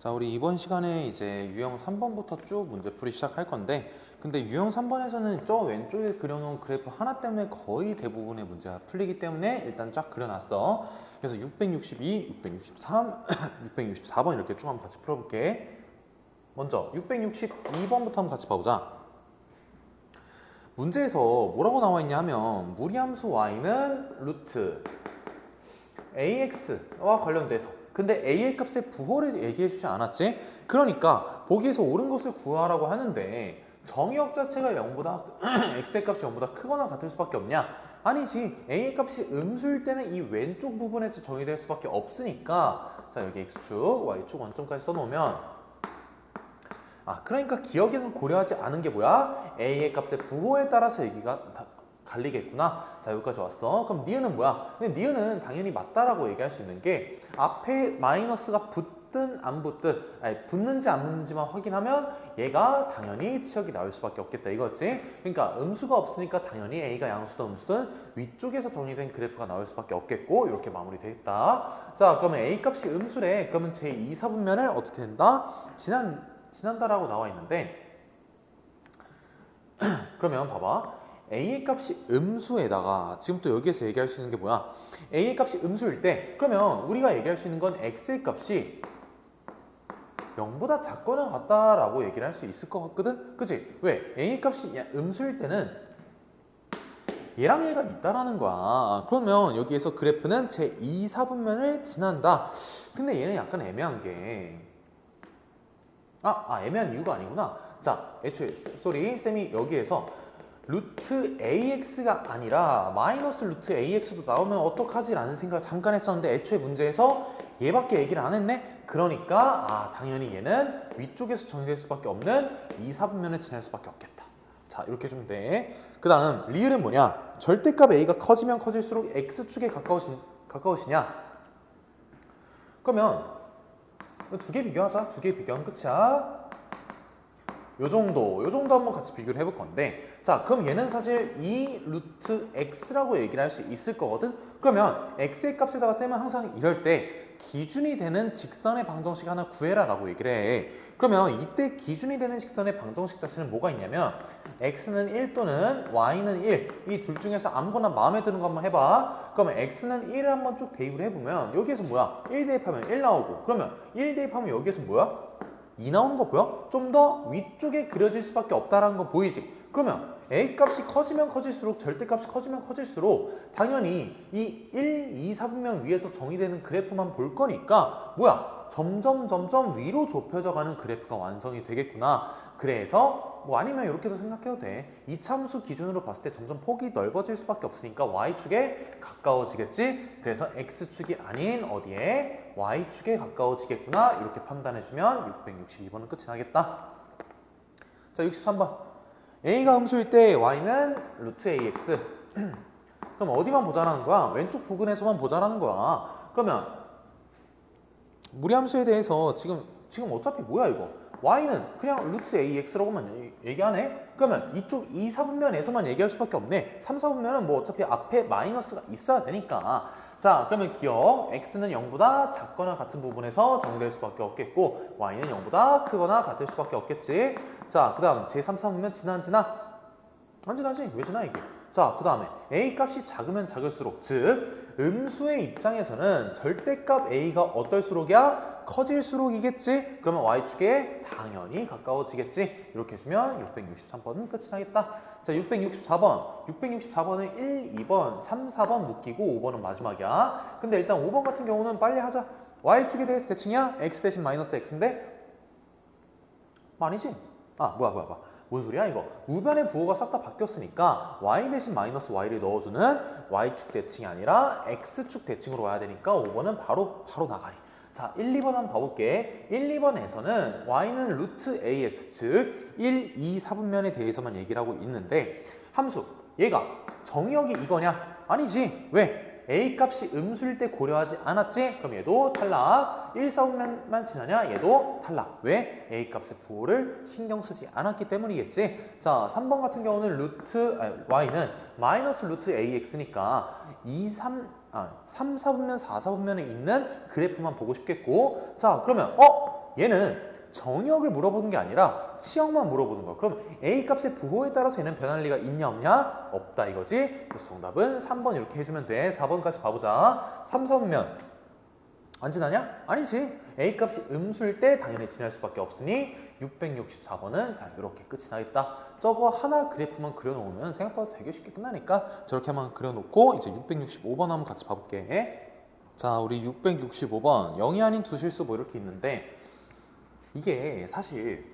자, 우리 이번 시간에 이제 유형 3번부터 쭉 문제풀이 시작할 건데, 근데 유형 3번에서는 저 왼쪽에 그려놓은 그래프 하나 때문에 거의 대부분의 문제가 풀리기 때문에 일단 쫙 그려놨어. 그래서 662, 663, 664번 이렇게 쭉 한번 같이 풀어볼게. 먼저 662번부터 한번 같이 봐보자. 문제에서 뭐라고 나와 있냐 하면 무리함수 y는 루트 ax와 관련돼서, 근데 a의 값의 부호를 얘기해 주지 않았지? 그러니까 보기에서 옳은 것을 구하라고 하는데 정의역 자체가 0보다 x의 값이 0보다 크거나 같을 수밖에 없냐? 아니지. a의 값이 음수일 때는 이 왼쪽 부분에서 정의될 수밖에 없으니까, 자, 여기 x축, y축 원점까지 써놓으면, 그러니까 기억에는 고려하지 않은 게 뭐야? a의 값의 부호에 따라서 얘기가 갈리겠구나. 자, 여기까지 왔어. 그럼 니은은 뭐야? 근데 니은은 당연히 맞다라고 얘기할 수 있는 게 앞에 마이너스가 붙든 안 붙든, 아니, 붙는지 안 붙는지만 확인하면 얘가 당연히 치역이 나올 수밖에 없겠다 이거지. 그러니까 음수가 없으니까 당연히 a가 양수든 음수든 위쪽에서 정리된 그래프가 나올 수밖에 없겠고, 이렇게 마무리되겠다. 자, 그러면 a 값이 음수래. 그러면 제 2사분면을 어떻게 된다? 지난다라고 나와 있는데, 그러면 봐봐. a의 값이 음수에다가 지금 또 여기에서 얘기할 수 있는 게 뭐야? a의 값이 음수일 때, 그러면 우리가 얘기할 수 있는 건 x의 값이 0보다 작거나 같다라고 얘기를 할 수 있을 것 같거든? 그치? 왜? a의 값이 음수일 때는 얘랑 얘가 있다라는 거야. 그러면 여기에서 그래프는 제 2사분면을 지난다. 근데 얘는 약간 애매한 게, 애매한 이유가 아니구나. 자, 애초에 쌤이 여기에서 루트 AX가 아니라 마이너스 루트 AX도 나오면 어떡하지? 라는 생각을 잠깐 했었는데 애초에 문제에서 얘밖에 얘기를 안 했네? 그러니까 당연히 얘는 위쪽에서 정의될 수밖에 없는 2사분면을 지날 수밖에 없겠다. 자, 이렇게 해주면 돼. 그 다음 리을은 뭐냐? 절대값 A가 커지면 커질수록 X축에 가까우시냐? 그러면 두 개 비교하자. 두 개 비교하면 끝이야. 요 정도 한번 같이 비교를 해볼 건데, 자, 그럼 얘는 사실 2 루트 x라고 얘기를 할 수 있을 거거든? 그러면 x의 값에다가 쌤은 항상 이럴 때 기준이 되는 직선의 방정식 하나 구해라 라고 얘기를 해. 그러면 이때 기준이 되는 직선의 방정식 자체는 뭐가 있냐면 x는 1 또는 y는 1, 이 둘 중에서 아무거나 마음에 드는 거 한번 해봐. 그러면 x는 1을 한번 쭉 대입을 해보면 여기에서 뭐야? 1 대입하면 1 나오고, 그러면 1 대입하면 여기에서 뭐야? 2 나오는 거 보여? 좀 더 위쪽에 그려질 수밖에 없다라는 거 보이지? 그러면 a 값이 커지면 커질수록, 절대값이 커지면 커질수록 당연히 이 1, 2, 4분면 위에서 정의되는 그래프만 볼 거니까 뭐야? 점점 위로 좁혀져 가는 그래프가 완성이 되겠구나. 그래서 아니면 이렇게도 생각해도 돼. 이차함수 기준으로 봤을 때 점점 폭이 넓어질 수밖에 없으니까 y축에 가까워지겠지. 그래서 x축이 아닌 어디에? y축에 가까워지겠구나. 이렇게 판단해주면 662번은 끝이 나겠다. 자, 63번. a가 음수일 때 y는 루트 ax. 그럼 어디만 보자라는 거야? 왼쪽 부근에서만 보자라는 거야. 그러면 무리함수에 대해서 지금 어차피 뭐야 이거? y는 그냥 루트 ax라고만 얘기하네? 그러면 이쪽 2, 4분면에서만 얘기할 수밖에 없네. 3, 4분면은 어차피 앞에 마이너스가 있어야 되니까. 자, 그러면 기억, x는 0보다 작거나 같은 부분에서 정의될 수밖에 없겠고 y는 0보다 크거나 같을 수밖에 없겠지. 자, 그 다음 제3, 4분면 안 지나지? 왜 지나 이게? 자, 그 다음에 a 값이 작으면 작을수록, 즉 음수의 입장에서는 절대값 a가 어떨수록이야? 커질수록이겠지? 그러면 y축에 당연히 가까워지겠지? 이렇게 해주면 663번은 끝이 나겠다. 자, 664번. 664번은 1, 2번, 3, 4번 묶이고 5번은 마지막이야. 근데 일단 5번 같은 경우는 빨리 하자. y축에 대해서 대칭이야? x 대신 마이너스 x인데? 아니지? 뭐야. 뭔 소리야 이거? 우변의 부호가 싹 다 바뀌었으니까 y 대신 마이너스 y를 넣어주는 y축 대칭이 아니라 x축 대칭으로 와야 되니까 5번은 바로 나가리. 자, 1, 2번 한번 봐볼게. 1, 2번에서는 y는 루트 ax, 즉 1, 2, 4분면에 대해서만 얘기를 하고 있는데 함수, 얘가 정의역이 이거냐? 아니지. 왜? a 값이 음수일 때 고려하지 않았지? 그럼 얘도 탈락. 1, 4분면만 지나냐? 얘도 탈락. 왜? a 값의 부호를 신경 쓰지 않았기 때문이겠지. 자, 3번 같은 경우는 y는 마이너스 루트 ax니까 3, 4분면, 4, 4분면에 있는 그래프만 보고 싶겠고, 자, 그러면 얘는 정의역을 물어보는 게 아니라 치역만 물어보는 거야. 그럼 A 값의 부호에 따라서 얘는 변할 리가 있냐 없냐? 없다 이거지. 그래서 정답은 3번 이렇게 해주면 돼. 4번까지 봐보자. 3, 4면 안 지나냐? 아니지. A 값이 음수일 때 당연히 지날 수밖에 없으니 664번은 그냥 이렇게 끝이 나겠다. 저거 하나 그래프만 그려놓으면 생각보다 되게 쉽게 끝나니까 저렇게만 그려놓고 이제 665번 한번 같이 봐볼게. 자, 우리 665번 0이 아닌 두 실수 뭐 이렇게 있는데 이게 사실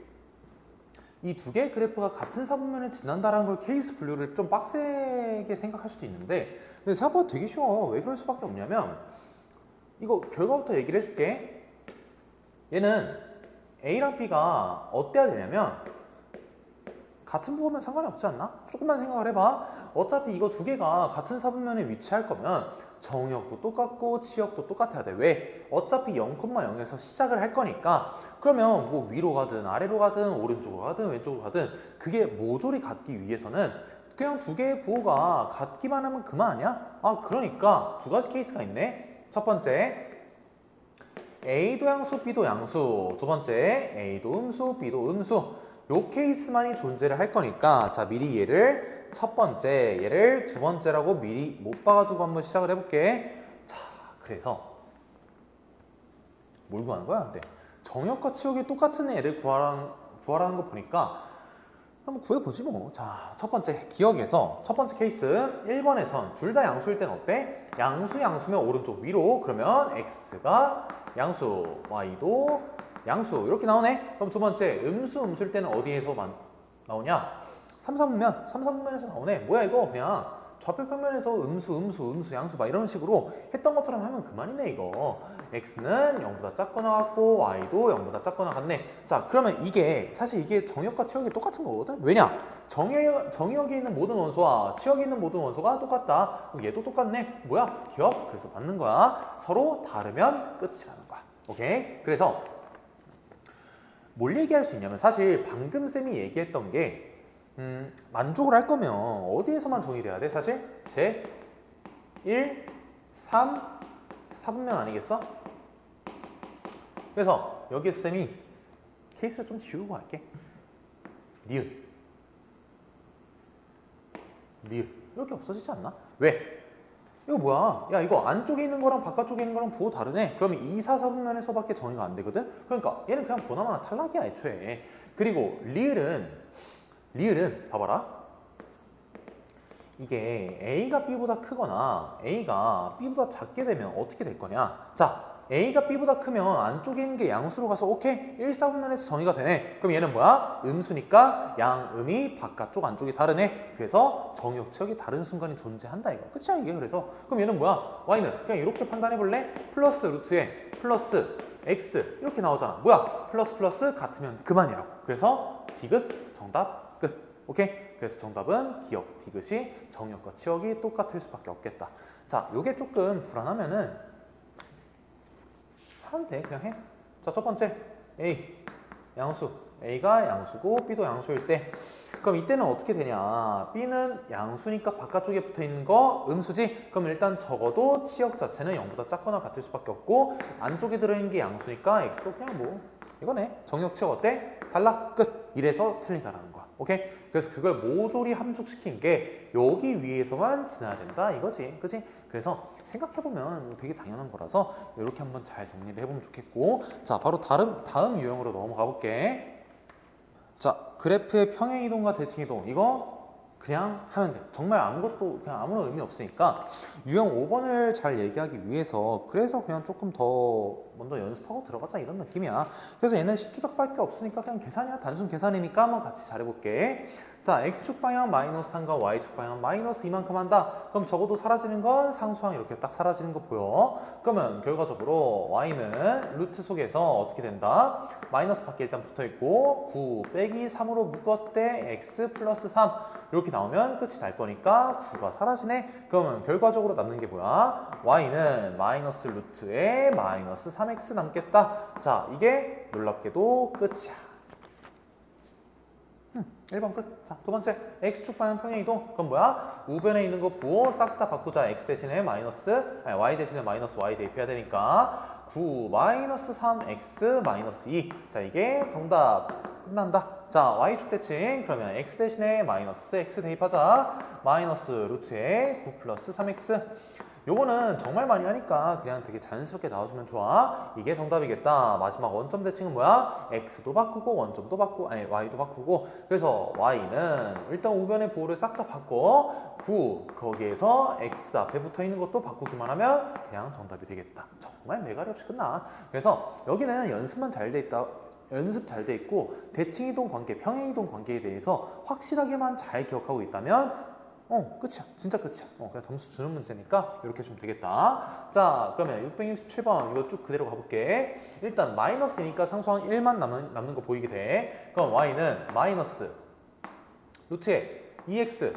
이 두 개의 그래프가 같은 사분면을 지난다라는 걸 케이스 분류를 좀 빡세게 생각할 수도 있는데 근데 생각보다 되게 쉬워. 왜 그럴 수밖에 없냐면 이거 결과부터 얘기를 해줄게. 얘는 A랑 B가 어때야 되냐면 같은 부호면 상관이 없지 않나? 조금만 생각을 해봐. 어차피 이거 두 개가 같은 사분면에 위치할 거면 정역도 똑같고 치역도 똑같아야 돼. 왜? 어차피 0,0에서 시작을 할 거니까 그러면 뭐 위로 가든 아래로 가든 오른쪽으로 가든 왼쪽으로 가든 그게 모조리 같기 위해서는 그냥 두 개의 부호가 같기만 하면 그만 아니야? 아 그러니까 두 가지 케이스가 있네. 첫 번째 A도 양수 B도 양수. 두 번째 A도 음수 B도 음수. 요 케이스만이 존재를 할 거니까 자 미리 얘를 첫 번째 얘를 두 번째라고 미리 못 봐가지고 한번 시작을 해볼게. 자 그래서 뭘 구하는 거야? 근데 정역과 치역이 똑같은 애를 구하라는 거 보니까 한번 구해보지 뭐. 자, 첫 번째 기억에서 첫 번째 케이스 1번에선 둘 다 양수일 땐 어때? 양수면 오른쪽 위로. 그러면 x가 양수, y도 양수 이렇게 나오네. 그럼 두 번째 음수일 때는 어디에서 나오냐? 3, 4분면에서 나오네. 뭐야 이거 그냥 좌표평면에서 음수, 양수 막 이런 식으로 했던 것처럼 하면 그만이네 이거. x는 0보다 작거나 같고 y도 0보다 작거나 같네. 자 그러면 이게 사실 이게 정역과 치역이 똑같은 거거든. 왜냐? 정역에 있는 모든 원소와 치역에 있는 모든 원소가 똑같다. 그럼 얘도 똑같네. 뭐야? 기억? 그래서 맞는 거야. 서로 다르면 끝이라는 거야. 오케이? 그래서 뭘 얘기할 수 있냐면 사실 방금 쌤이 얘기했던 게 만족을 할 거면 어디에서만 정의돼야 돼? 사실 제 1, 3, 4분면 아니겠어? 그래서 여기에서 쌤이 케이스를 좀 지우고 갈게. 니은 이렇게 없어지지 않나? 왜? 이거 뭐야? 야 이거 안쪽에 있는 거랑 바깥쪽에 있는 거랑 부호 다르네? 그러면 2, 4, 4분면에서밖에 정의가 안 되거든? 그러니까 얘는 그냥 보나마나 탈락이야 애초에. 그리고 리을은 봐봐라. 이게 A가 B보다 크거나 A가 B보다 작게 되면 어떻게 될 거냐? 자, A가 B보다 크면 안쪽에 있는 게 양수로 가서 오케이 1, 4분면에서 정의가 되네. 그럼 얘는 뭐야? 음수니까 양음이 바깥쪽 안쪽이 다르네. 그래서 정역 치역이 다른 순간이 존재한다 이거. 끝이야 이게. 그래서 그럼 얘는 뭐야? Y는 그냥 이렇게 판단해 볼래? 플러스 루트에 플러스 X 이렇게 나오잖아. 뭐야? 플러스 같으면 그만이라고. 그래서 디귿 정답 끝. 오케이? 그래서 정답은 기억 디귿이 정역과 치역이 똑같을 수밖에 없겠다. 자, 요게 조금 불안하면은 하면 돼. 그냥 해. 자, 첫 번째 A 양수. A가 양수고 B도 양수일 때 그럼 이때는 어떻게 되냐? B는 양수니까 바깥쪽에 붙어있는 거 음수지? 그럼 일단 적어도 치역 자체는 0보다 작거나 같을 수밖에 없고 안쪽에 들어있는 게 양수니까 X도 그냥 뭐 이거네. 정역 치역 어때? 달라? 끝. 이래서 틀리다라는 거야. 오케이? 그래서 그걸 모조리 함축시킨 게 여기 위에서만 지나야 된다 이거지. 그치? 그래서 생각해보면 되게 당연한 거라서 이렇게 한번 잘 정리를 해보면 좋겠고 자 바로 다음 유형으로 넘어가 볼게. 자 그래프의 평행이동과 대칭이동 이거 그냥 하면 돼. 정말 아무것도 그냥 아무런 의미 없으니까 유형 5번을 잘 얘기하기 위해서 그래서 그냥 조금 더 먼저 연습하고 들어가자 이런 느낌이야. 그래서 얘는 10조작밖에 없으니까 그냥 계산이야. 단순 계산이니까 한번 같이 잘해볼게. 자 x축 방향 마이너스 3과 y축 방향 마이너스 이만큼 한다. 그럼 적어도 사라지는 건 상수항 이렇게 딱 사라지는 거 보여. 그러면 결과적으로 y는 루트 속에서 어떻게 된다? 마이너스 밖에 일단 붙어있고 9 빼기 3으로 묶었을 때 x 플러스 3 이렇게 나오면 끝이 날 거니까 9가 사라지네. 그러면 결과적으로 남는 게 뭐야? y는 마이너스 루트에 마이너스 3x 남겠다. 자 이게 놀랍게도 끝이야. 1번 끝. 자, 두 번째 x축 방향 평행이동. 그럼 뭐야? 우변에 있는 거 부호 싹 다 바꾸자. x 대신에 마이너스 y 대신에 마이너스 y 대입해야 되니까 9 마이너스 3x 마이너스 2. 자, 이게 정답. 끝난다. 자, y축 대칭. 그러면 x 대신에 마이너스 x 대입하자. 마이너스 루트에 9 플러스 3x. 요거는 정말 많이 하니까 그냥 되게 자연스럽게 나와주면 좋아. 이게 정답이겠다. 마지막 원점 대칭은 뭐야? x도 바꾸고 원점도 바꾸고 아니 y도 바꾸고. 그래서 y는 일단 우변의 부호를 싹 다 바꿔 9 거기에서 x 앞에 붙어있는 것도 바꾸기만 하면 그냥 정답이 되겠다. 정말 매가리 없이 끝나. 그래서 여기는 연습만 잘 돼 있다. 연습 잘 돼 있고 대칭이동 관계, 평행이동 관계에 대해서 확실하게만 잘 기억하고 있다면 끝이야. 진짜 끝이야. 그냥 점수 주는 문제니까 이렇게 주면 되겠다. 자, 그러면 667번 이거 쭉 그대로 가볼게. 일단 마이너스니까 상수항 1만 남는 거 보이게 돼. 그럼 y는 마이너스 루트에 2x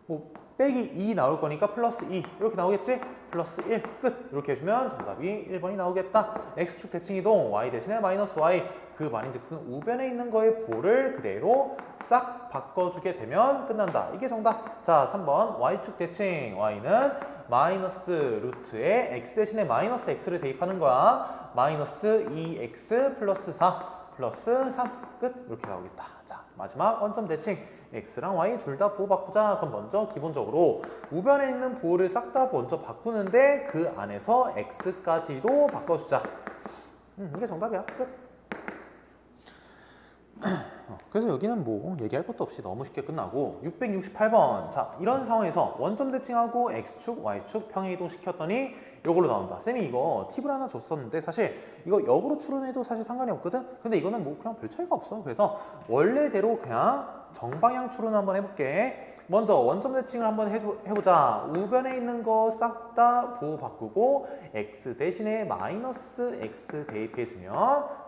뭐 빼기 2 나올 거니까 플러스 2 이렇게 나오겠지? 플러스 1 끝. 이렇게 해주면 정답이 1번이 나오겠다. x축 대칭이동 y 대신에 마이너스 y 그 말인즉슨 우변에 있는 거의 부호를 그대로 싹 바꿔주게 되면 끝난다. 이게 정답. 자, 3번 y축 대칭 y는 마이너스 루트에 x 대신에 마이너스 x를 대입하는 거야. 마이너스 2x 플러스 4 플러스 3 끝. 이렇게 나오겠다. 자, 마지막 원점 대칭 x랑 y 둘 다 부호 바꾸자. 그럼 먼저 기본적으로 우변에 있는 부호를 싹 다 먼저 바꾸는데 그 안에서 x까지도 바꿔주자. 이게 정답이야. 끝. 그래서 여기는 뭐 얘기할 것도 없이 너무 쉽게 끝나고 668번. 자, 이런 상황에서 원점 대칭하고 x축, y축 평행이동 시켰더니 요걸로 나온다. 쌤이 이거 팁을 하나 줬었는데 사실 이거 역으로 추론해도 사실 상관이 없거든. 근데 이거는 뭐 그냥 별 차이가 없어. 그래서 원래대로 그냥 정방향 추론 한번 해볼게. 먼저 원점 대칭을 한번 해보자. 우변에 있는 거 싹 다 부호 바꾸고 x 대신에 마이너스 x 대입해주면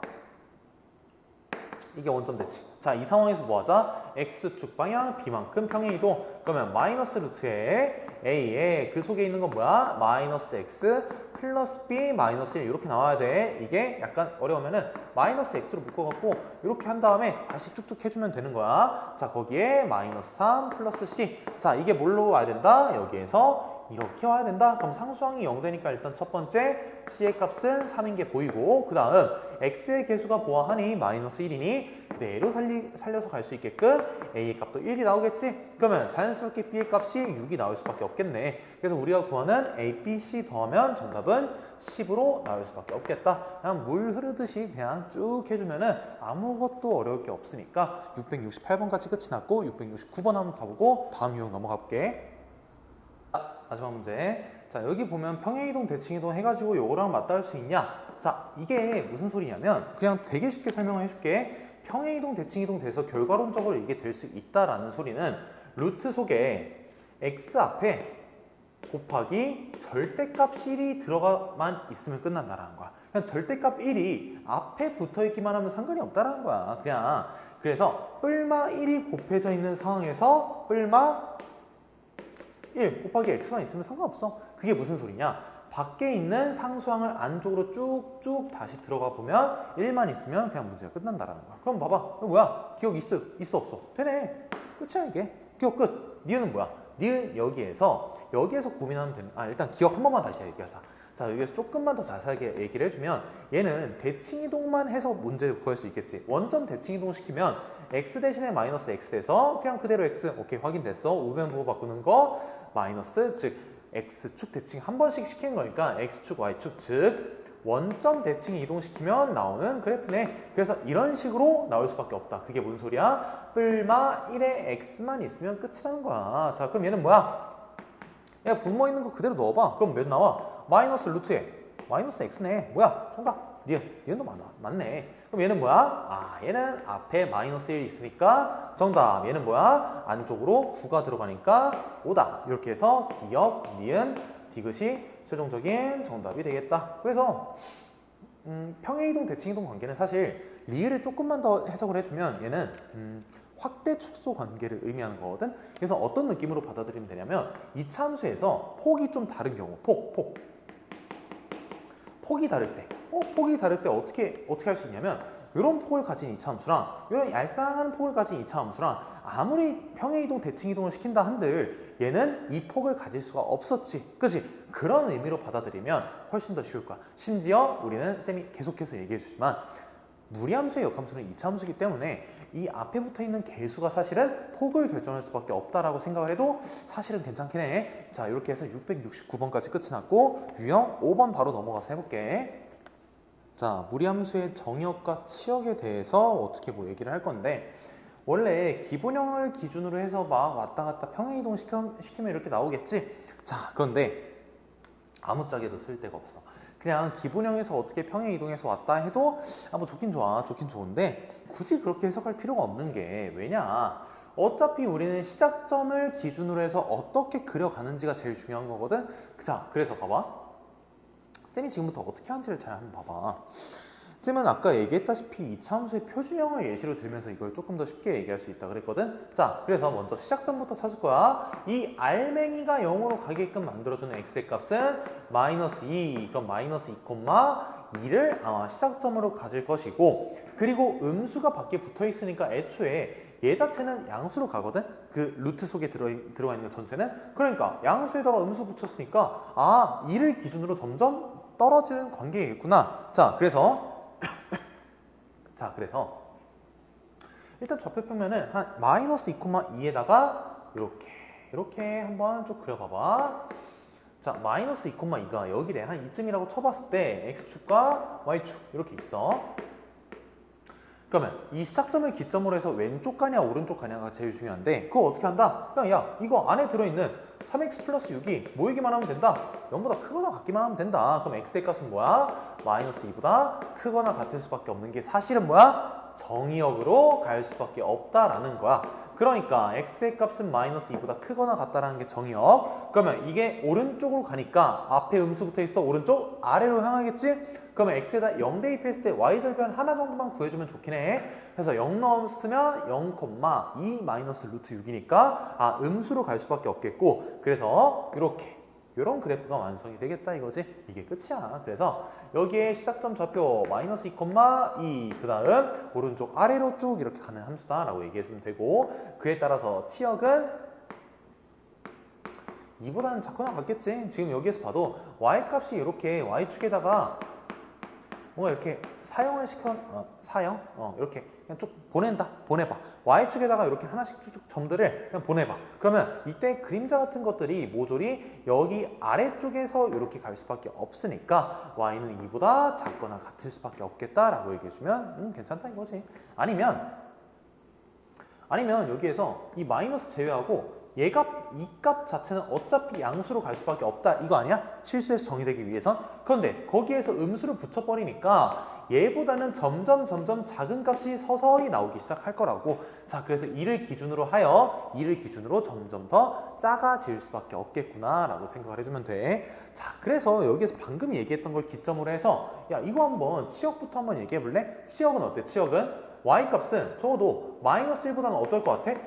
이게 원점 대칭. 자, 이 상황에서 뭐 하자? x축 방향 b만큼 평행이동. 그러면 마이너스 루트에 a에 그 속에 있는 건 뭐야? 마이너스 x 플러스 b 마이너스 1 이렇게 나와야 돼. 이게 약간 어려우면은 마이너스 x로 묶어갖고 이렇게 한 다음에 다시 쭉쭉 해주면 되는 거야. 자, 거기에 마이너스 3 플러스 c. 자, 이게 뭘로 와야 된다? 여기에서 이렇게 와야 된다. 그럼 상수항이 0 되니까 일단 첫 번째 c의 값은 3인 게 보이고 그 다음 x의 개수가 보아하니 마이너스 1이니 그대로 살려서 갈 수 있게끔 a의 값도 1이 나오겠지? 그러면 자연스럽게 b의 값이 6이 나올 수밖에 없겠네. 그래서 우리가 구하는 a, b, c 더하면 정답은 10으로 나올 수밖에 없겠다. 그냥 물 흐르듯이 그냥 쭉 해주면은 아무것도 어려울 게 없으니까 668번까지 끝이 났고 669번 한번 가보고 다음 유형 넘어가 볼게. 마지막 문제. 자, 여기 보면 평행이동, 대칭이동 해가지고 요거랑 맞닿을 수 있냐? 자, 이게 무슨 소리냐면 그냥 되게 쉽게 설명을 해줄게. 평행이동, 대칭이동 돼서 결과론적으로 이게 될 수 있다라는 소리는 루트 속에 x 앞에 곱하기 절대값 1이 들어가만 있으면 끝난다라는 거야. 그냥 절대값 1이 앞에 붙어있기만 하면 상관이 없다라는 거야. 그냥 그래서 뿔마 1이 곱해져 있는 상황에서 뿔마 1 곱하기 x만 있으면 상관없어. 그게 무슨 소리냐? 밖에 있는 상수항을 안쪽으로 쭉쭉 다시 들어가 보면 1만 있으면 그냥 문제가 끝난다라는 거야. 그럼 봐봐. 이거 뭐야? 기억 있어 없어? 되네. 끝이야 이게. 기억 끝. 니은은 뭐야? 니은 여기에서 고민하면 되는. 일단 기억 한 번만 다시 얘기하자. 자, 여기에서 조금만 더 자세하게 얘기를 해주면 얘는 대칭이동만 해서 문제를 구할 수 있겠지. 원점 대칭이동 시키면 x 대신에 마이너스 x 돼서 그냥 그대로 x. 오케이, 확인됐어. 우변 부호 바꾸는 거 마이너스, 즉 x축 대칭 한 번씩 시키는 거니까 x축, y축, 즉 원점 대칭 이동시키면 나오는 그래프네. 그래서 이런 식으로 나올 수밖에 없다. 그게 무슨 소리야? 뿔마 1에 x만 있으면 끝이라는 거야. 자, 그럼 얘는 뭐야? 야, 분모 있는 거 그대로 넣어봐. 그럼 몇 나와? 마이너스 루트에 마이너스 x네. 뭐야? 정답. 얘는 맞네. 그럼 얘는 뭐야? 얘는 앞에 마이너스 1 있으니까 정답. 얘는 뭐야? 안쪽으로 9가 들어가니까 5다. 이렇게 해서 기역, 니은, 디귿이 최종적인 정답이 되겠다. 그래서 평행이동, 대칭이동 관계는 사실 리을을 조금만 더 해석을 해주면 얘는 확대 축소 관계를 의미하는 거거든. 그래서 어떤 느낌으로 받아들이면 되냐면 이차함수에서 폭이 좀 다른 경우, 폭이 다를 때, 폭이 다를 때 어떻게 할 수 있냐면 이런 폭을 가진 이차함수랑 이런 얄쌍한 폭을 가진 이차함수랑 아무리 평행이동, 대칭이동을 시킨다 한들 얘는 이 폭을 가질 수가 없었지. 그치? 그런 의미로 받아들이면 훨씬 더 쉬울 거야. 심지어 우리는 쌤이 계속해서 얘기해 주지만 무리함수의 역함수는 2차 함수이기 때문에 이 앞에 붙어있는 개수가 사실은 폭을 결정할 수밖에 없다라고 생각을 해도 사실은 괜찮긴 해. 자, 이렇게 해서 669번까지 끝이 났고 유형 5번 바로 넘어가서 해볼게. 자, 무리함수의 정의역과 치역에 대해서 어떻게 뭐 얘기를 할 건데 원래 기본형을 기준으로 해서 막 왔다 갔다 평행이동 시키면 이렇게 나오겠지. 자, 그런데 아무짝에도 쓸 데가 없어. 그냥 기본형에서 어떻게 평행 이동해서 왔다 해도 뭐 좋긴 좋아, 좋긴 좋은데 굳이 그렇게 해석할 필요가 없는 게 왜냐? 어차피 우리는 시작점을 기준으로 해서 어떻게 그려가는지가 제일 중요한 거거든. 자, 그래서 봐봐. 쌤이 지금부터 어떻게 하는지를 잘 한번 봐봐. 쌤은 아까 얘기했다시피 2차 함수의 표준형을 예시로 들면서 이걸 조금 더 쉽게 얘기할 수 있다 그랬거든. 자, 그래서 먼저 시작점부터 찾을 거야. 이 알맹이가 0으로 가게끔 만들어주는 x의 값은 마이너스 2, 그럼 마이너스 2,2를 시작점으로 가질 것이고, 그리고 음수가 밖에 붙어 있으니까 애초에 얘 자체는 양수로 가거든. 그 루트 속에 들어가 있는 전체는. 그러니까 양수에다가 음수 붙였으니까 2를 기준으로 점점 떨어지는 관계이겠구나. 자, 그래서 일단 좌표평면은 한 마이너스 2,2에다가 이렇게 한번 쭉 그려봐봐. 자, 마이너스 2,2가 여기래. 한 이쯤이라고 쳐봤을 때 x축과 y축 이렇게 있어. 그러면 이 시작점을 기점으로 해서 왼쪽 가냐 오른쪽 가냐가 제일 중요한데 그거 어떻게 한다? 그냥 야, 이거 안에 들어있는 3x 플러스 6이 모이기만 하면 된다. 0보다 크거나 같기만 하면 된다. 그럼 x의 값은 뭐야? 마이너스 2보다 크거나 같을 수밖에 없는 게 사실은 뭐야? 정의역으로 갈 수밖에 없다라는 거야. 그러니까 x의 값은 마이너스 2보다 크거나 같다라는 게 정의역. 그러면 이게 오른쪽으로 가니까 앞에 음수 붙어 있어. 오른쪽 아래로 향하겠지? 그러면 x에다 0 대입했을 때 y절편 하나 정도만 구해주면 좋긴 해. 그래서 0 넣었으면 0,2 마이너스 루트 6이니까 음수로 갈 수밖에 없겠고, 그래서 이런 그래프가 완성이 되겠다 이거지. 이게 끝이야. 그래서 여기에 시작점 좌표 마이너스 2,2 그 다음 오른쪽 아래로 쭉 이렇게 가는 함수다 라고 얘기해주면 되고, 그에 따라서 치역은 2보다는 작거나 같겠지. 지금 여기에서 봐도 y값이 이렇게 y축에다가 뭔가 이렇게 사형을 이렇게 그냥 쭉 보내봐. y축에다가 이렇게 하나씩 쭉쭉 점들을 그냥 보내봐. 그러면 이때 그림자 같은 것들이 모조리 여기 아래쪽에서 이렇게 갈 수밖에 없으니까 y는 2보다 작거나 같을 수밖에 없겠다라고 얘기해주면 괜찮다 이거지. 아니면 여기에서 이 마이너스 제외하고 이 값 자체는 어차피 양수로 갈 수밖에 없다 이거 아니야? 실수에서 정의되기 위해선. 그런데 거기에서 음수를 붙여버리니까 얘보다는 점점 작은 값이 서서히 나오기 시작할 거라고. 자, 그래서 이를 기준으로 점점 더 작아질 수밖에 없겠구나 라고 생각을 해주면 돼. 자, 그래서 여기에서 방금 얘기했던 걸 기점으로 해서 야, 이거 한번 치역부터 한번 얘기해 볼래? 치역은 어때? 치역은 y값은 적어도 마이너스 1보다는 어떨 것 같아?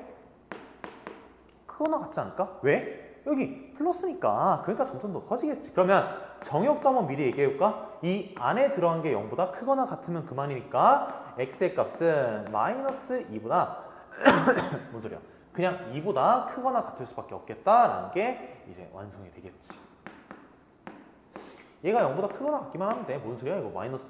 크거나 같지 않을까? 왜? 여기 플러스니까. 그러니까 점점 더 커지겠지. 그러면 정의역도 한번 미리 얘기해볼까? 이 안에 들어간 게 0보다 크거나 같으면 그만이니까 x의 값은 마이너스 2보다 뭔 소리야? 그냥 2보다 크거나 같을 수밖에 없겠다라는 게 이제 완성이 되겠지. 얘가 0보다 크거나 같기만 하면 돼. 뭔 소리야? 이거 마이너스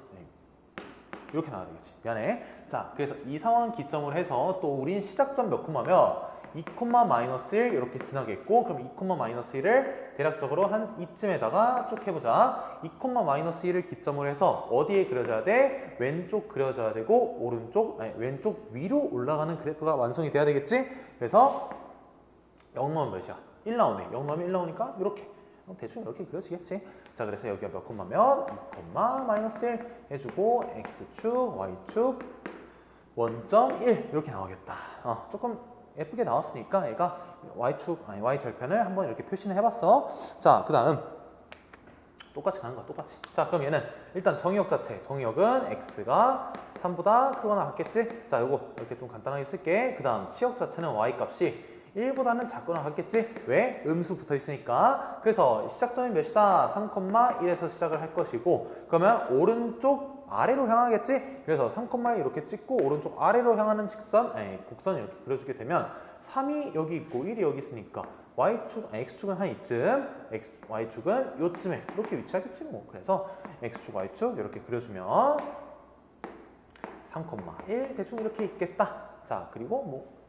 이렇게 나와야 되겠지. 미안해. 자, 그래서 이 상황 기점으로 해서 또 우린 시작점 몇 콤마면 2, 마이너스 1 이렇게 지나겠고, 그럼 2, 마이너스 1을 대략적으로 한 이쯤에다가 쭉 해보자. 2, 마이너스 1을 기점으로 해서 어디에 그려져야 돼? 왼쪽 그려져야 되고 왼쪽 위로 올라가는 그래프가 완성이 돼야 되겠지? 그래서 0 넣으면 몇이야? 1 나오네. 0 넣으면 1 나오니까 이렇게 대충 이렇게 그려지겠지. 자, 그래서 여기가 몇 콤마면 2, 마이너스 1 해주고 x축, y축, 원점 1 이렇게 나오겠다. 조금 예쁘게 나왔으니까 얘가 y절편을 한번 이렇게 표시를 해봤어. 자, 그 다음 똑같이 가는 거야. 똑같이. 자, 그럼 얘는 일단 정의역 자체. 정의역은 x가 3보다 크거나 같겠지? 자, 요거 이렇게 좀 간단하게 쓸게. 그 다음 치역 자체는 y값이 1보다는 작거나 같겠지? 왜? 음수 붙어 있으니까. 그래서 시작점이 몇이다? 3,1에서 시작을 할 것이고, 그러면 오른쪽 아래로 향하겠지? 그래서 3,1 이렇게 찍고 오른쪽 아래로 향하는 곡선 이렇게 그려주게 되면 3이 여기 있고 1이 여기 있으니까 x축은 한 이쯤, y축은 요쯤에 이렇게 위치하겠지 뭐. 그래서 x축, y축 이렇게 그려주면 3,1 대충 이렇게 있겠다. 자, 그리고 뭐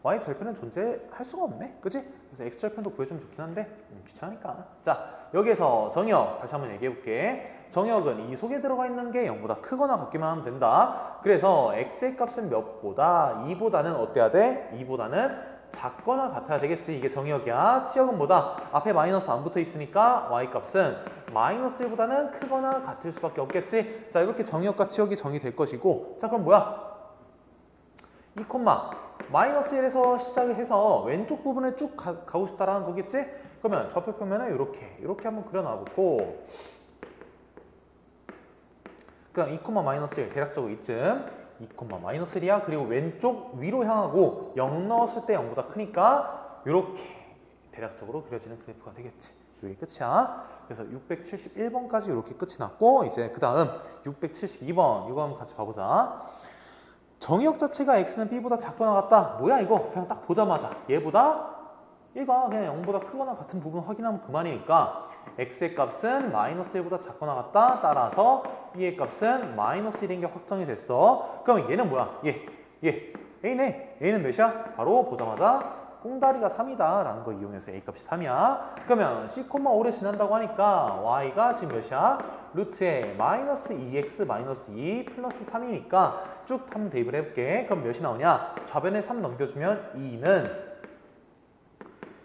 y 절편은 존재할 수가 없네, 그지? 그래서 x 절편도 구해주면 좋긴 한데 귀찮으니까. 자, 여기서 정역 다시 한번 얘기해볼게. 정역은 이 속에 들어가 있는 게 0보다 크거나 같기만 하면 된다. 그래서 x의 값은 몇보다 2보다는 어때야 돼? 2보다는 작거나 같아야 되겠지. 이게 정역이야. 치역은 뭐다? 앞에 마이너스 안 붙어 있으니까 y 값은 마이너스 1보다는 크거나 같을 수밖에 없겠지. 자, 이렇게 정역과 치역이 정의될 것이고, 자, 그럼 뭐야? 2, 마이너스 1에서 시작을 해서 왼쪽 부분에 쭉 가고 싶다라는 거겠지? 그러면 좌표표면은 이렇게 한번 그려놔보고, 그냥 2, 마이너스 1 대략적으로 이쯤 2, 마이너스 1이야. 그리고 왼쪽 위로 향하고 0 넣었을 때 0보다 크니까 이렇게 대략적으로 그려지는 그래프가 되겠지. 이게 끝이야. 그래서 671번까지 이렇게 끝이 났고, 이제 그 다음 672번 이거 한번 같이 봐보자. 정의역 자체가 x는 b보다 작거나 같다. 뭐야 이거? 그냥 딱 보자마자 얘보다 얘가 그냥 0보다 크거나 같은 부분 확인하면 그만이니까 x의 값은 마이너스 1보다 작거나 같다. 따라서 b의 값은 마이너스 1인 게 확정이 됐어. 그럼 얘는 뭐야? 얘 a네. a는 몇이야? 바로 보자마자 꽁다리가 3이다 라는 거 이용해서 a 값이 3이야. 그러면 c, 5를 지난다고 하니까 y가 지금 몇이야? 루트에 마이너스 2x 마이너스 2 플러스 3이니까 쭉 한번 대입을 해볼게. 그럼 몇이 나오냐? 좌변에 3 넘겨주면 2는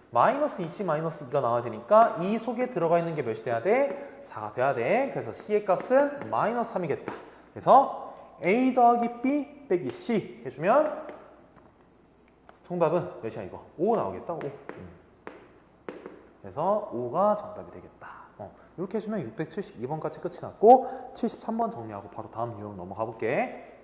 마이너스 2c 마이너스 2가 나와야 되니까 2 속에 들어가 있는 게 몇이 돼야 돼? 4가 돼야 돼. 그래서 c의 값은 마이너스 3이겠다. 그래서 a 더하기 b 빼기 c 해주면 정답은 몇이야 이거? 5 나오겠다. 5. 그래서 5가 정답이 되겠다. 이렇게 해주면 672번까지 끝이 났고, 73번 정리하고 바로 다음 유형 넘어가 볼게.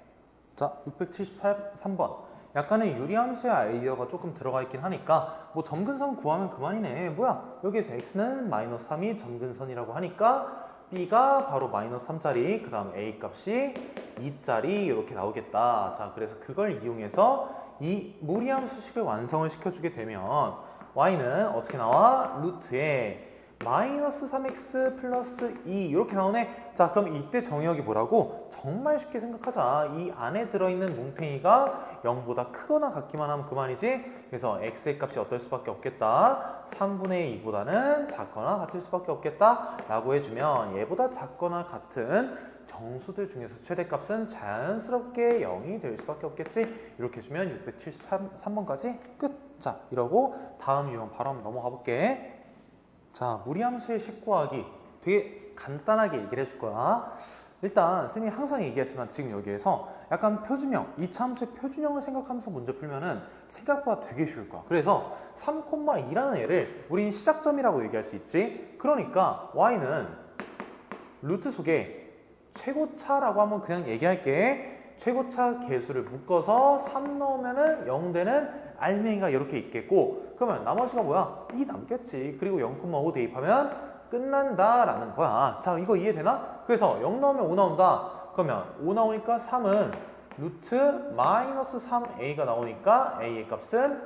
자, 673번. 약간의 유리함수의 아이디어가 조금 들어가 있긴 하니까 뭐 점근선 구하면 그만이네. 뭐야? 여기에서 x는 마이너스 3이 점근선이라고 하니까 b가 바로 마이너스 3짜리, 그 다음 a 값이 2짜리 이렇게 나오겠다. 자, 그래서 그걸 이용해서 이 무리함수식을 완성을 시켜주게 되면 y는 어떻게 나와? 루트에 마이너스 3x 플러스 2 이렇게 나오네. 자, 그럼 이때 정의역이 뭐라고? 정말 쉽게 생각하자. 이 안에 들어있는 뭉탱이가 0보다 크거나 같기만 하면 그만이지. 그래서 x의 값이 어떨 수밖에 없겠다. 3분의 2보다는 작거나 같을 수밖에 없겠다 라고 해주면 얘보다 작거나 같은 정수들 중에서 최대값은 자연스럽게 0이 될 수밖에 없겠지. 이렇게 해주면 673번까지 끝. 자, 이러고 다음 유형 바로 한번 넘어가 볼게. 자, 무리함수의 식 구하기 되게 간단하게 얘기를 해줄 거야. 일단 쌤이 항상 얘기하지만 지금 여기에서 약간 표준형, 이차함수의 표준형을 생각하면서 문제 풀면은 생각보다 되게 쉬울 거야. 그래서 3,2라는 애를 우린 시작점이라고 얘기할 수 있지. 그러니까 y는 루트 속에 최고차라고 한번 그냥 얘기할게. 최고차 개수를 묶어서 3 넣으면은 0 되는 알맹이가 이렇게 있겠고, 그러면 나머지가 뭐야? 2 남겠지. 그리고 0,5 대입하면 끝난다라는 거야. 자, 이거 이해되나? 그래서 0 넣으면 5 나온다. 그러면 5 나오니까 3은 루트 마이너스 3a가 나오니까 a의 값은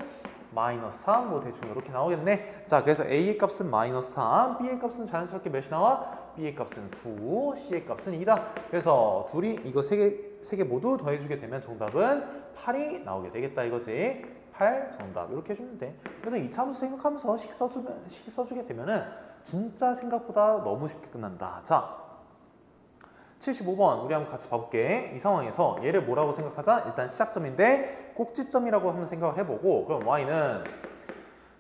마이너스 3, 뭐 대충 이렇게 나오겠네. 자, 그래서 a의 값은 마이너스 3, b의 값은 자연스럽게 몇이 나와? b의 값은 9, c의 값은 2다. 그래서 둘이 이거 세 개 모두 더해주게 되면 정답은 8이 나오게 되겠다 이거지. 8 정답 이렇게 해주면 돼. 그래서 이차 함수 생각하면서 식 써주게 되면은 진짜 생각보다 너무 쉽게 끝난다. 자, 75번 우리 한번 같이 봐볼게. 이 상황에서 얘를 뭐라고 생각하자? 일단 시작점인데 꼭지점이라고 한번 생각을 해보고, 그럼 y는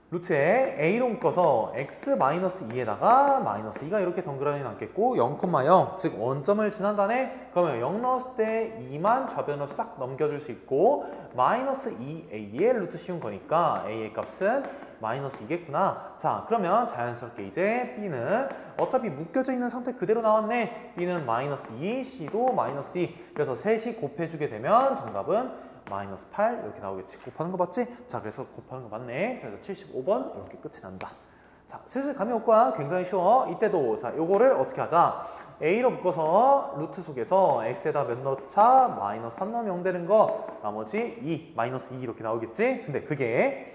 루트에 a로 묶어서 x-2에다가 마이너스 2가 이렇게 덩그러니 남겠고 0,0 즉 원점을 지난다네. 그러면 0 넣었을 때 2만 좌변으로 싹 넘겨줄 수 있고 마이너스 2a의 루트 씌운 거니까 a의 값은 마이너스 2겠구나. 자, 그러면 자연스럽게 이제 b는 어차피 묶여져 있는 상태 그대로 나왔네. b는 마이너스 2, c도 마이너스 2. 그래서 셋이 곱해주게 되면 정답은 마이너스 8 이렇게 나오겠지. 곱하는 거 맞지? 자, 그래서 곱하는 거 맞네. 그래서 75번 이렇게 끝이 난다. 자, 슬슬 감이 올 거야. 굉장히 쉬워. 이때도 자, 요거를 어떻게 하자? a로 묶어서 루트 속에서 x에다 몇 넣자? 마이너스 3 넣으면 0 되는 거. 나머지 2, 마이너스 2 이렇게 나오겠지? 근데 그게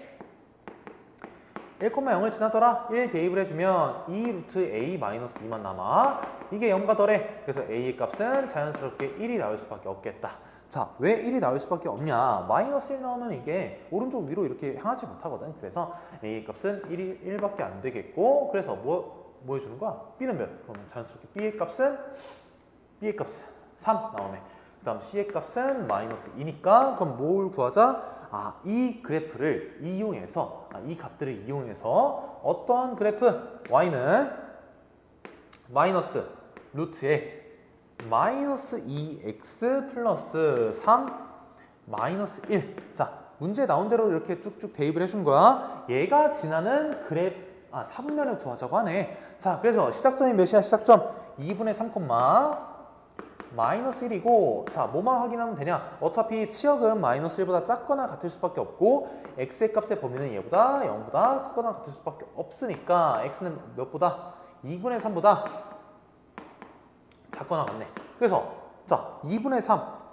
1,0을 지나더라. 1 대입을 해주면 2 루트 a 마이너스 2만 남아. 이게 0과 더래. 그래서 a의 값은 자연스럽게 1이 나올 수밖에 없겠다. 자, 왜 1이 나올 수밖에 없냐? 마이너스 1 나오면 이게 오른쪽 위로 이렇게 향하지 못하거든. 그래서 a의 값은 1밖에 안 되겠고, 그래서 뭐 해주는 거야? b는 몇? 그러면 자연스럽게 b의 값은 3 나오네. 그 다음 c의 값은 마이너스 2니까 그럼 뭘 구하자? 이 그래프를 이용해서 이 값들을 이용해서 어떤 그래프? y는 마이너스 루트에 마이너스 2x 플러스 3 마이너스 1. 자, 문제 나온 대로 이렇게 쭉쭉 대입을 해준 거야. 얘가 지나는 그래프 4분면을 구하자고 하네. 자, 그래서 시작점이 몇이야? 시작점 2분의 3, 마이너스 1이고, 자, 뭐만 확인하면 되냐? 어차피 치역은 마이너스 1보다 작거나 같을 수밖에 없고, x의 값의 범위는 얘보다 0보다 크거나 같을 수밖에 없으니까 x는 몇보다? 2분의 3보다 작거나 같네. 그래서 자, 2분의 3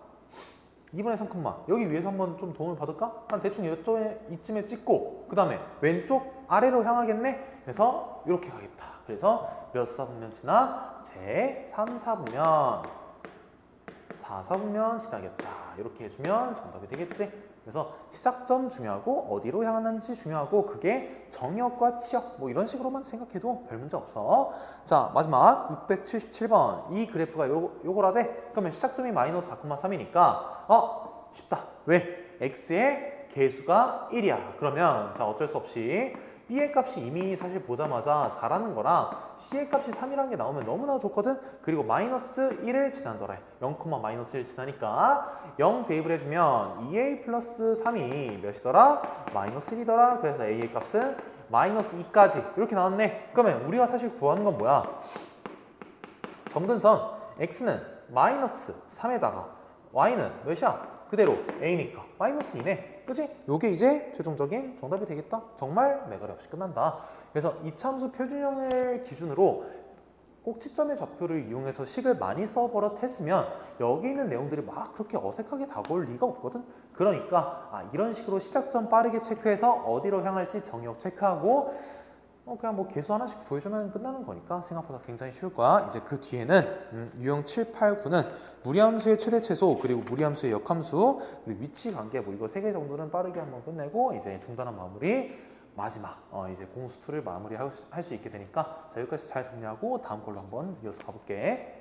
여기 위에서 한번 좀 도움을 받을까? 한 대충 이쯤에 찍고, 그 다음에 왼쪽 아래로 향하겠네? 그래서 이렇게 가겠다. 그래서 몇 사분면 지나? 제 3, 4분면 4, 4분면 지나겠다. 이렇게 해주면 정답이 되겠지? 그래서 시작점 중요하고 어디로 향하는지 중요하고 그게 정역과 치역 뭐 이런 식으로만 생각해도 별 문제 없어. 자, 마지막 677번 이 그래프가 요거라대. 그러면 시작점이 마이너스 4,3이니까 쉽다. 왜? x의 개수가 1이야. 그러면 자, 어쩔 수 없이 b의 값이 이미 사실 보자마자 4라는 거랑 c의 값이 3이라는 게 나오면 너무나 좋거든. 그리고 마이너스 1을 지난더라. 0, 마이너스 1 지나니까 0 대입을 해주면 2a 플러스 3이 몇이더라? 마이너스 1이더라. 그래서 a의 값은 마이너스 2까지 이렇게 나왔네. 그러면 우리가 사실 구하는 건 뭐야? 점근선 x는 마이너스 3에다가 y는 몇이야? 그대로 a니까 마이너스 2네. 그치? 요게 이제 최종적인 정답이 되겠다. 정말 매가리 없이 끝난다. 그래서 이참수 표준형을 기준으로 꼭지점의 좌표를 이용해서 식을 많이 써버릇했으면 여기 있는 내용들이 막 그렇게 어색하게 다가올 리가 없거든. 그러니까 이런 식으로 시작점 빠르게 체크해서 어디로 향할지 정역 체크하고 그냥 뭐 개수 하나씩 구해주면 끝나는 거니까 생각보다 굉장히 쉬울 거야. 이제 그 뒤에는 유형 7, 8, 9는 무리함수의 최대 최소, 그리고 무리함수의 역함수, 그리고 위치 관계 뭐 이거 3개 정도는 빠르게 한번 끝내고 이제 중단한 마무리 마지막 이제 공수2를 마무리할 수 있게 되니까 자, 여기까지 잘 정리하고 다음 걸로 한번 이어서 가볼게.